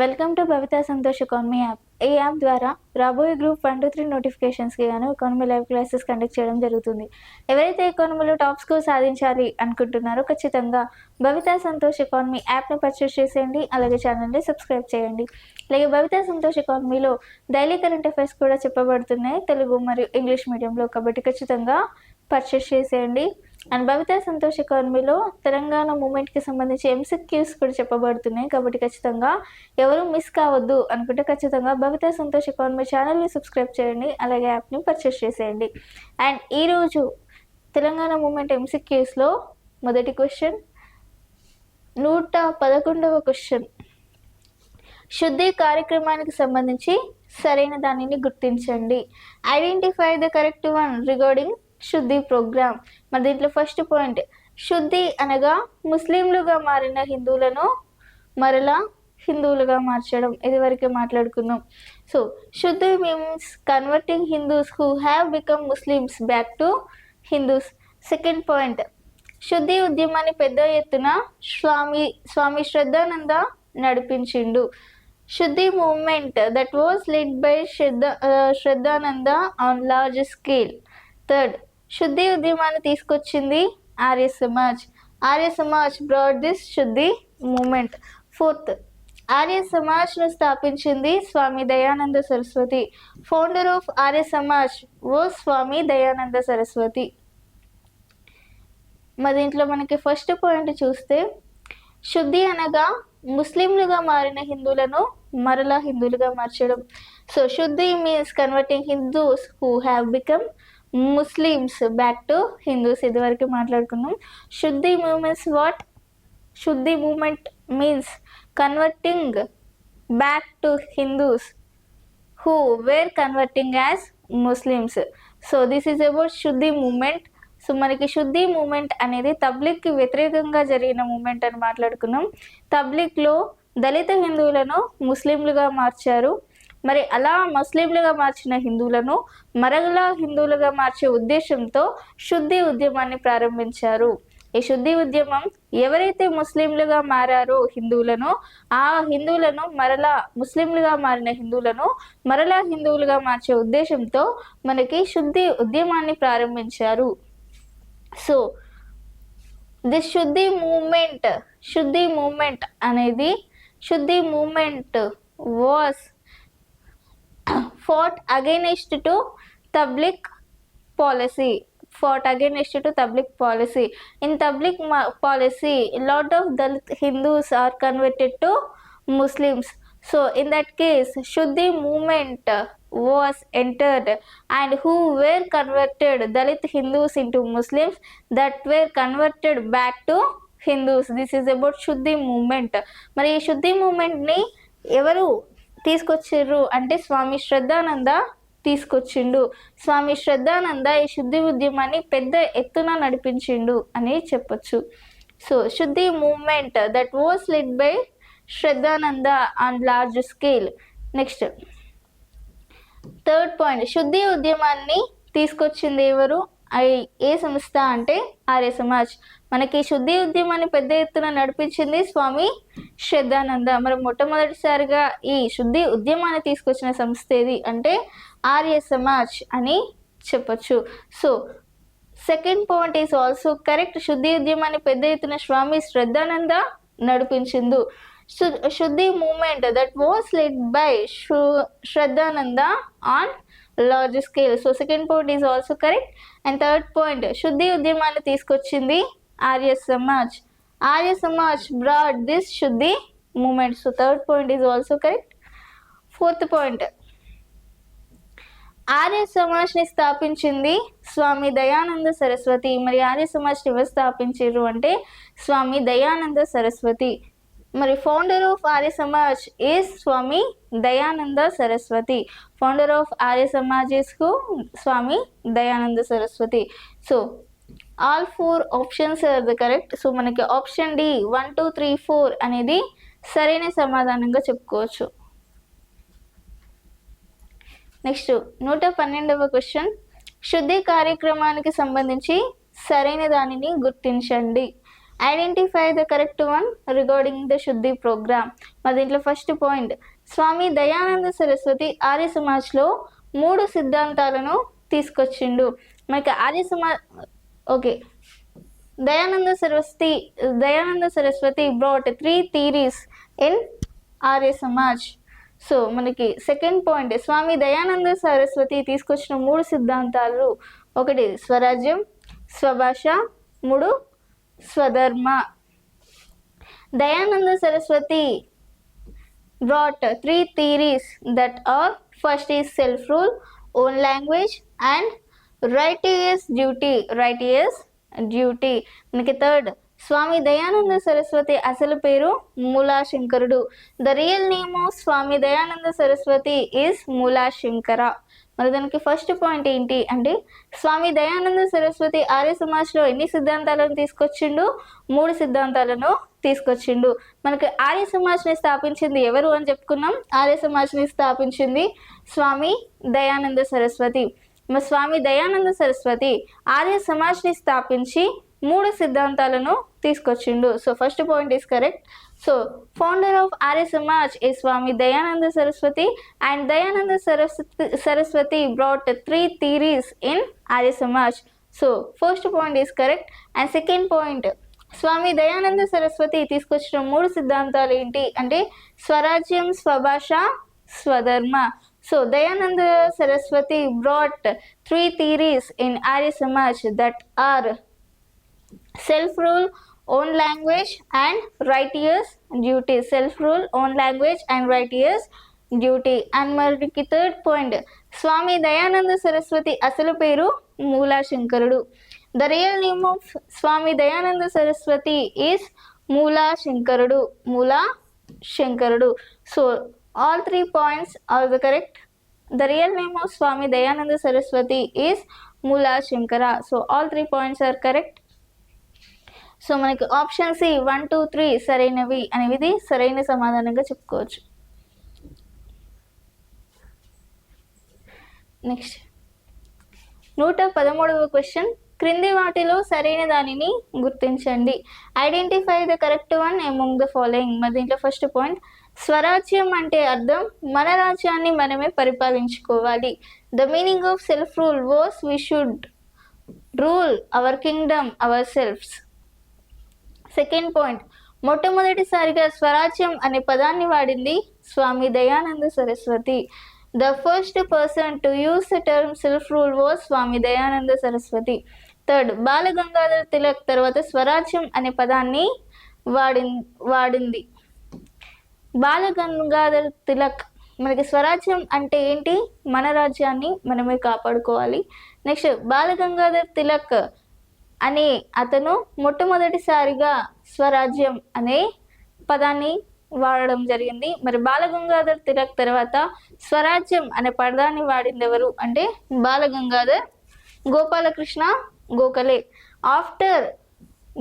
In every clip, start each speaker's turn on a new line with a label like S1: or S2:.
S1: Welcome to Bhavitha Santosh economy app. ఈ app ద్వారా రాబోయే గ్రూప్ 1 to 3 నోటిఫికేషన్స్కి గాను ఎకానమీ లైవ్ క్లాసెస్ కండక్ట్ చేయడం జరుగుతుంది. ఎవరైతే ఎకానమీలో టాప్ స్కోర్ సాధించాలి అనుకుంటున్నారో ఖచ్చితంగా భవితా సంతోష్ ఎకానమీ యాప్ని పర్చేస్ చేసేయండి. అలాగే ఛానల్ని సబ్స్క్రైబ్ చేయండి. అలాగే భవితా సంతోష్ ఎకానమీలో డైలీ కరెంట్ అఫైర్స్ కూడా చెప్పబడుతున్నాయి తెలుగు మరియు ఇంగ్లీష్ మీడియంలో, కాబట్టి ఖచ్చితంగా పర్చేస్ చేసేయండి. అండ్ భవితా సంతోష్ ఎకానమీలో తెలంగాణ మూమెంట్కి సంబంధించి MCQs కూడా చెప్పబడుతున్నాయి, కాబట్టి ఖచ్చితంగా ఎవరు మిస్ కావద్దు అనుకుంటే ఖచ్చితంగా భవితా సంతోష్ ఎకానమీ ఛానల్ని సబ్స్క్రైబ్ చేయండి. అలాగే యాప్ని పర్చేస్ చేసేయండి. అండ్ ఈరోజు తెలంగాణ మూమెంట్ MCQsలో మొదటి క్వశ్చన్ 111వ క్వశ్చన్. శుద్ధి కార్యక్రమానికి సంబంధించి సరైన దానిని గుర్తించండి. Identify the correct one regarding శుద్ధి ప్రోగ్రామ్. మరి దీంట్లో ఫస్ట్ పాయింట్, శుద్ధి అనగా ముస్లింలుగా మారిన హిందువులను మరలా హిందువులుగా మార్చడం. ఇది వరకే మాట్లాడుకున్నాం. So Shuddhi means converting Hindus who have become Muslims back to Hindus. Second point, Shuddhi ఉద్యమాన్ని పెద్ద ఎత్తున స్వామి శ్రద్ధానంద నడిపించిండు. Shuddhi movement that was lead by Shraddhananda on large scale. Third, Shuddhi ఉద్యమాన్ని తీసుకొచ్చింది Arya Samaj. Arya Samaj brought this Shuddhi movement. Fourth, Arya సమాజ్ను స్థాపించింది Swami Dayananda Saraswati. Founder of Arya Samaj was Swami Dayananda Saraswati. మరి దీంట్లో మనకి ఫస్ట్ పాయింట్ చూస్తే, శుద్ధి అనగా ముస్లింలుగా మారిన హిందువులను మరలా హిందువులుగా మార్చడం. So Shuddhi means converting Hindus who have become Muslims back to Hindus. ఇదివరకు మాట్లాడుకున్నాం. Shuddhi movements what? Shuddhi movement means converting back to Hindus who were converting as Muslims. So this is about Shuddhi movement. So మనకి శుద్ధి మూమెంట్ అనేది తబ్లిక్కి వ్యతిరేకంగా జరిగిన moment అని మాట్లాడుకున్నాం. తబ్లిక్లో దళిత హిందువులను ముస్లింలుగా మార్చారు. మరి అలా ముస్లింలుగా మార్చిన హిందువులను మరలా హిందువులుగా మార్చే ఉద్దేశంతో శుద్ధి ఉద్యమాన్ని ప్రారంభించారు. ఈ శుద్ధి ఉద్యమం ఎవరైతే ముస్లింలుగా మారారో హిందువులను, ఆ హిందువులను మరలా ముస్లింలుగా మారిన హిందువులను మరలా హిందువులుగా మార్చే ఉద్దేశంతో మనకి శుద్ధి ఉద్యమాన్ని ప్రారంభించారు. సో దిస్ శుద్ధి మూమెంట్ అనేది Shuddhi movement was fought against to public policy. In public policy, a lot of Dalit Hindus are converted to Muslims. So in that case, Shuddhi movement was entered, and who were converted Dalit Hindus into Muslims that were converted back to Hindus. This is about Shuddhi movement. మరి ఈ శుద్ధి moment ని ఎవరు తీసుకొచ్చిర్రు అంటే స్వామి శ్రద్ధానంద తీసుకొచ్చిండు. స్వామి శ్రద్ధానంద ఈ శుద్ధి ఉద్యమాన్ని పెద్ద ఎత్తున నడిపించిండు అని చెప్పొచ్చు. So Shuddhi movement that was lead by Shraddhananda on large scale. Next third point, Shuddhi ఉద్యమాన్ని తీసుకొచ్చింది ఎవరు? ఏ సంస్థ అంటే ఆర్య సమాజ్. మనకి శుద్ధి ఉద్యమాన్ని పెద్ద ఎత్తున నడిపించింది స్వామి శ్రద్ధానంద. మరి మొట్టమొదటిసారిగా ఈ శుద్ధి ఉద్యమాన్ని తీసుకొచ్చిన సంస్థ ఏది అంటే ఆర్య సమాజ్ అని చెప్పచ్చు. So second point is also correct. Shuddhi ఉద్యమాన్ని పెద్ద ఎత్తున స్వామి శ్రద్ధానంద నడిపించింది. Shuddhi movement that was led by Shraddhananda on large scale. So second point is also correct. And third point, శుద్ధి ఉద్యమాన్ని తీసుకొచ్చింది ఆర్య సమాజ్. ఆర్య సమాజ్ brought this శుద్ధి movement. So third point is also correct. Fourth point, Arya సమాజ్ని స్థాపించింది స్వామి దయానంద సరస్వతి. మరి ఆర్య సమాజ్ని ఎవరు స్థాపించారు అంటే స్వామి దయానంద సరస్వతి. మరి founder of Arya Samaj is Swami Dayananda Saraswati. Founder of Arya Samaj is who? Swami Dayananda Saraswati. So all 4 options are the correct. So మనకి ఆప్షన్ డి 1, 2, 3, 4 అనేది సరైన సమాధానంగా చెప్పుకోవచ్చు. నెక్స్ట్ 112వ క్వశ్చన్, శుద్ధి కార్యక్రమానికి సంబంధించి సరైన దానిని గుర్తించండి. Identify the correct one regarding the Shuddhi program. మరి దీంట్లో ఫస్ట్ పాయింట్, స్వామి దయానంద సరస్వతి ఆర్య సమాజ్లో 3 సిద్ధాంతాలను తీసుకొచ్చిండు. మనకి Arya Samaj okay, Dayananda Saraswati brought 3 theories in Arya Samaj. So మనకి సెకండ్ పాయింట్, స్వామి దయానంద సరస్వతి తీసుకొచ్చిన 3 సిద్ధాంతాలు, 1 స్వరాజ్యం, స్వభాష, 3 స్వధర్మ. Dayananda Saraswati brought 3 theories that are, first is self rule, own language and righteous duty. మనకి థర్డ్, స్వామి దయానంద సరస్వతి అసలు పేరు మూలాశంకరుడు. The real name of Swami Dayananda Saraswati is Mulashankara. మరి దానికి ఫస్ట్ పాయింట్ ఏంటి అంటే, స్వామి దయానంద సరస్వతి ఆర్య సమాజ్లో ఎన్ని సిద్ధాంతాలను తీసుకొచ్చిండు? 3 సిద్ధాంతాలను తీసుకొచ్చిండు. మనకి ఆర్య సమాజ్ని స్థాపించింది ఎవరు అని చెప్పుకున్నాం. ఆర్య సమాజ్ని స్థాపించింది స్వామి దయానంద సరస్వతి. మరి స్వామి దయానంద సరస్వతి ఆర్య సమాజ్ని స్థాపించి 3 సిద్ధాంతాలను తీసుకొచ్చిండు. So first point is correct. So founder of Arya Samaj ఈ Swami Dayananda Saraswati and Dayananda Saraswati brought 3 theories in Arya Samaj. So first point is correct. And second point, Swami Dayananda Saraswati తీసుకొచ్చిన 3 సిద్ధాంతాలు ఏంటి అంటే, స్వరాజ్యం, స్వభాష, స్వధర్మ. So Dayananda Saraswati brought 3 theories in Arya Samaj that are self rule, own language and righteous duty. Self rule, own language and righteous duty. And మనకి third point, Swami Dayananda Saraswati అసలు పేరు మూలాశంకరుడు. The real name of Swami Dayananda Saraswati is మూలాశంకరుడు. So all 3 points are the correct. The real name of Swami Dayananda Saraswati is Mula Shankara. So all 3 points are correct. So మనకి option C 1, 2, 3 సరైనవి అనేది సరైన సమాధానంగా చెప్పుకోవచ్చు. నెక్స్ట్ 113వ క్వశ్చన్, క్రింది వాటిలో సరైన దానిని గుర్తించండి. Identify the correct one among the following. మరి దీంట్లో ఫస్ట్ పాయింట్, స్వరాజ్యం అంటే అర్థం మన రాజ్యాన్ని మనమే పరిపాలించుకోవాలి. The meaning of self rule was we should rule our kingdom ourselves. Second point, మొట్టమొదటిసారిగా స్వరాజ్యం అనే పదాన్ని వాడింది Swami Dayananda Saraswati. The first person to use the term self rule was Swami Dayananda Saraswati. Third, Bal Gangadhar Tilak తర్వాత స్వరాజ్యం అనే పదాన్ని వాడింది బాల గంగాధర్ తిలక్. మనకి స్వరాజ్యం అంటే ఏంటి? మన రాజ్యాన్ని మనమే కాపాడుకోవాలి. నెక్స్ట్, బాల గంగాధర్ తిలక్ అనే అతను మొట్టమొదటిసారిగా స్వరాజ్యం అనే పదాన్ని వాడడం జరిగింది. మరి బాల గంగాధర్ తిలక్ తర్వాత స్వరాజ్యం అనే పదాన్ని వాడింది ఎవరు అంటే Bala Gangadhar Gopalakrishna Gokhale. After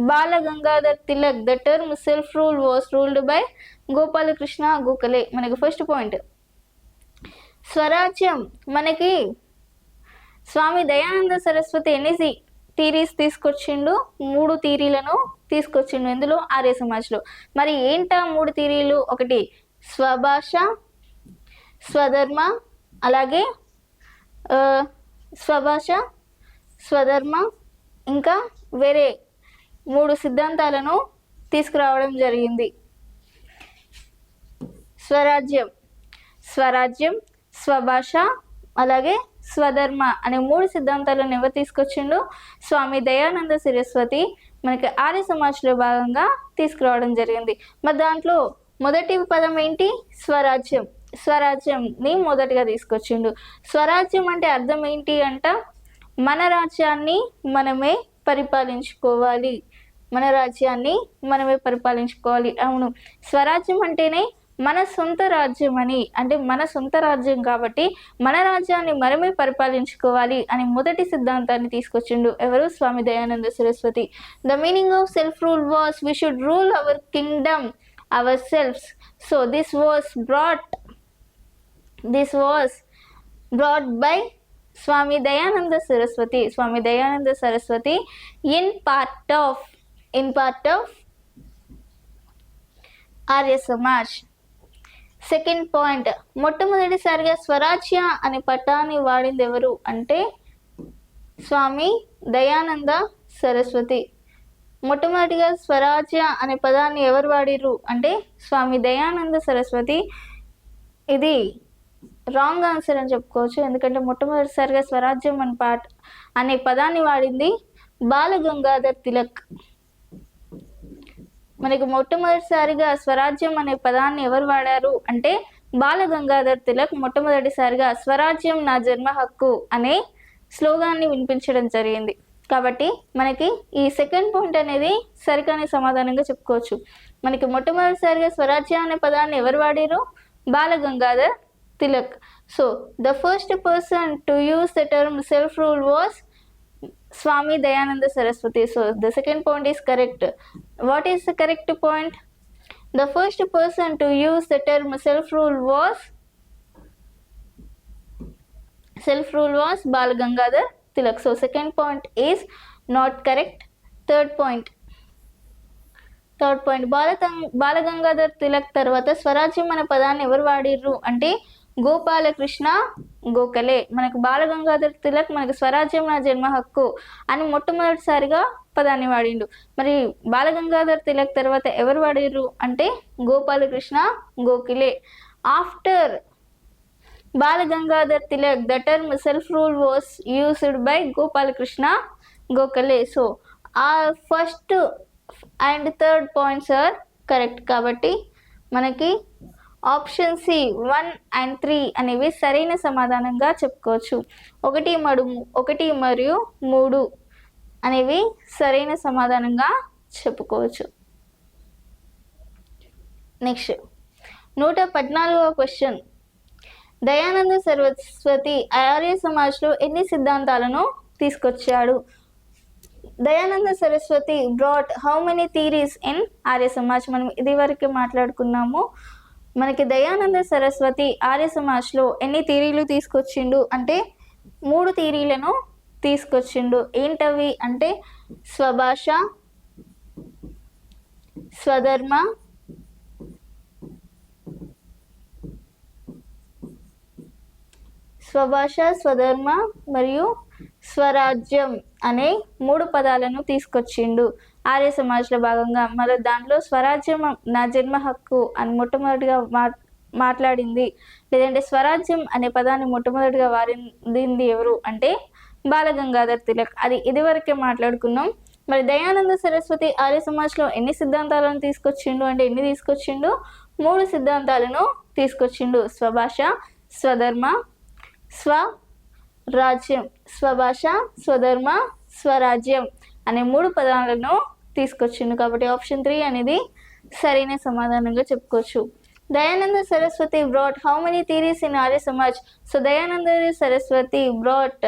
S1: Bala Gangadhar Tilak the term self rule was ruled by Gopalakrishna Gokhale. మనకి ఫస్ట్ పాయింట్, స్వరాజ్యం మనకి స్వామి దయానంద సరస్వతి ఎన్ని థీరీస్ తీసుకొచ్చిండు? 3 థీరీలను తీసుకొచ్చిండు. ఇందులో ఆర్య సమాజ్లో. మరి ఏంటా 3 థీరీలు? ఒకటి స్వభాష, స్వధర్మ, అలాగే స్వభాష, స్వధర్మ, ఇంకా వేరే 3 సిద్ధాంతాలను తీసుకురావడం జరిగింది. స్వరాజ్యం, స్వభాష, అలాగే స్వధర్మ అనే 3 సిద్ధాంతాలను ఎవరు తీసుకొచ్చిండు? స్వామి దయానంద సరస్వతి మనకి ఆర్య సమాజ్లో భాగంగా తీసుకురావడం జరిగింది. మరి దాంట్లో మొదటి పదం ఏంటి? స్వరాజ్యంని మొదటిగా తీసుకొచ్చిండు. స్వరాజ్యం అంటే అర్థం ఏంటి అంట, మన రాజ్యాన్ని మనమే పరిపాలించుకోవాలి. అవును, స్వరాజ్యం అంటేనే మన సొంత రాజ్యం అని, అంటే మన సొంత రాజ్యం కాబట్టి మన రాజ్యాన్ని మనమే పరిపాలించుకోవాలి అని మొదటి సిద్ధాంతాన్ని తీసుకొచ్చిండు ఎవరు? Swami Dayananda Saraswati. The meaning of self rule was we should rule our kingdom ourselves. So this was brought by Swami Dayananda Saraswati in part of in part of Arya Samaj. Second point, మొట్టమొదటిసారిగా స్వరాజ్య అనే పదాన్ని వాడింది ఎవరు అంటే స్వామి దయానంద సరస్వతి. మొట్టమొదటిగా స్వరాజ్య అనే పదాన్ని ఎవరు వాడిరు అంటే స్వామి దయానంద సరస్వతి. ఇది రాంగ్ ఆన్సర్ అని చెప్పుకోవచ్చు, ఎందుకంటే మొట్టమొదటిసారిగా స్వరాజ్యం అనే పదాన్ని వాడింది బాల గంగాధర్ తిలక్. మనకి మొట్టమొదటిసారిగా స్వరాజ్యం అనే పదాన్ని ఎవరు వాడారు అంటే బాల గంగాధర్ తిలక్ మొట్టమొదటిసారిగా స్వరాజ్యం నా జన్మ హక్కు అనే స్లోగాన్ని వినిపించడం జరిగింది. కాబట్టి మనకి ఈ సెకండ్ పాయింట్ అనేది సరికాని సమాధానంగా చెప్పుకోవచ్చు. మనకి మొట్టమొదటిసారిగా స్వరాజ్యం అనే పదాన్ని ఎవరు వాడారు? Bal Gangadhar Tilak. So the first person to use the term self rule was Swami Dayananda Saraswati. So the second point is correct. What is the correct point? The first person to use the term self-rule was Bal Gangadhar Tilak. So second point is not correct. Third point Bal Gangadhar Tilak తర్వాత స్వరాజ్యం అనే పదాన్ని ఎవరు వాడిర్రు అంటే గోపాలకృష్ణ గోఖలే. మనకు బాల గంగాధర్ తిలక్ మనకు స్వరాజ్యం నా జన్మ హక్కు అని మొట్టమొదటిసారిగా పదాన్ని వాడిండు. మరి బాల గంగాధర్ తిలక్ తర్వాత ఎవరు వాడిర్రు అంటే Gopal Krishna Gokhale. After Bala Gangadhar Tilak the term self rule was used by Gopalakrishna Gokhale. So ah first and third points are correct. కాబట్టి మనకి ఆప్షన్ సి 1 and 3 అనేవి సరైన సమాధానంగా చెప్పుకోవచ్చు. 1 మరియు 3 అనేవి సరైన సమాధానంగా చెప్పుకోవచ్చు. నెక్స్ట్ 114వ క్వశ్చన్, దయానంద సరస్వతి ఆర్య సమాజ్లో ఎన్ని సిద్ధాంతాలను తీసుకొచ్చాడు? Dayananda Saraswati brought how many theories in Arya Samaj? మనం ఇది వరకు మాట్లాడుకున్నాము. మనకి దయానంద సరస్వతి ఆర్య సమాజ్లో ఎన్ని థీరీలు తీసుకొచ్చిండు అంటే 3 థీరీలను తీసుకొచ్చిండు. ఏంటవి అంటే స్వభాష, స్వధర్మ, స్వధర్మ మరియు స్వరాజ్యం అనే 3 పదాలను తీసుకొచ్చిండు ఆర్య సమాజ్లో భాగంగా. మరి దాంట్లో స్వరాజ్యం నా జన్మ హక్కు అని మొట్టమొదటిగా మాట్లాడింది, లేదంటే స్వరాజ్యం అనే పదాన్ని మొట్టమొదటిగా వాడింది ఎవరు అంటే బాల గంగాధర్ తిలక్. అది ఇదివరకే మాట్లాడుకున్నాం. మరి దయానంద సరస్వతి ఆర్య సమాజ్లో ఎన్ని సిద్ధాంతాలను తీసుకొచ్చిండు అంటే ఎన్ని తీసుకొచ్చిండు? 3 సిద్ధాంతాలను తీసుకొచ్చిండు. స్వభాష, స్వధర్మ, స్వరాజ్యం. స్వభాష, స్వధర్మ, స్వరాజ్యం అనే 3 పదాలను తీసుకొచ్చిండు. కాబట్టి ఆప్షన్ 3 అనేది సరైన సమాధానంగా చెప్పుకోవచ్చు. Dayananda Saraswati brought how many theories in Arya Samaj? So Dayananda Saraswati brought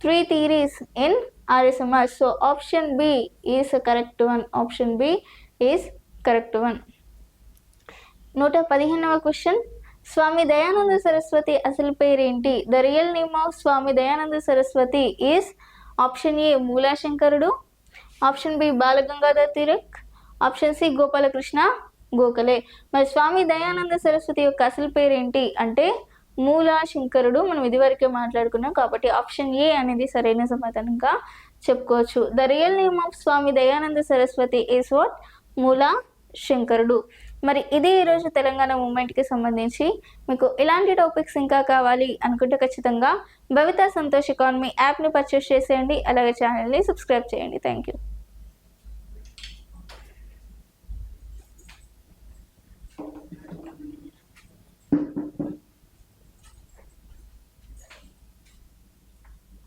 S1: 3 theories in Arya Samaj. So option B is correct one. Option B is correct one. 115వ క్వశ్చన్, స్వామి దయానంద సరస్వతి అసలు పేరేంటి? The real name of Swami Dayananda Saraswati is option A మూలాశంకరుడు, option B Bal Gangadhar Tilak, option C Gopal Krishna Gokhale. మరి స్వామి దయానంద సరస్వతి యొక్క అసలు పేరేంటి అంటే మూలాశంకరుడు. మనం ఇదివరకే మాట్లాడుకున్నాం. కాబట్టి ఆప్షన్ ఏ అనేది సరైన సమాధానంగా చెప్పుకోవచ్చు. The real name of Swami Dayananda Saraswati is what? మూలాశంకరుడు. మరి ఇది ఈరోజు తెలంగాణ మూమెంట్కి సంబంధించి. మీకు ఇలాంటి టాపిక్స్ ఇంకా కావాలి అనుకుంటే ఖచ్చితంగా భవితా సంతోష్ ఎకానమీ యాప్ని పర్చేస్ చేసేయండి. అలాగే ఛానల్ని సబ్స్క్రైబ్ చేయండి. Thank you.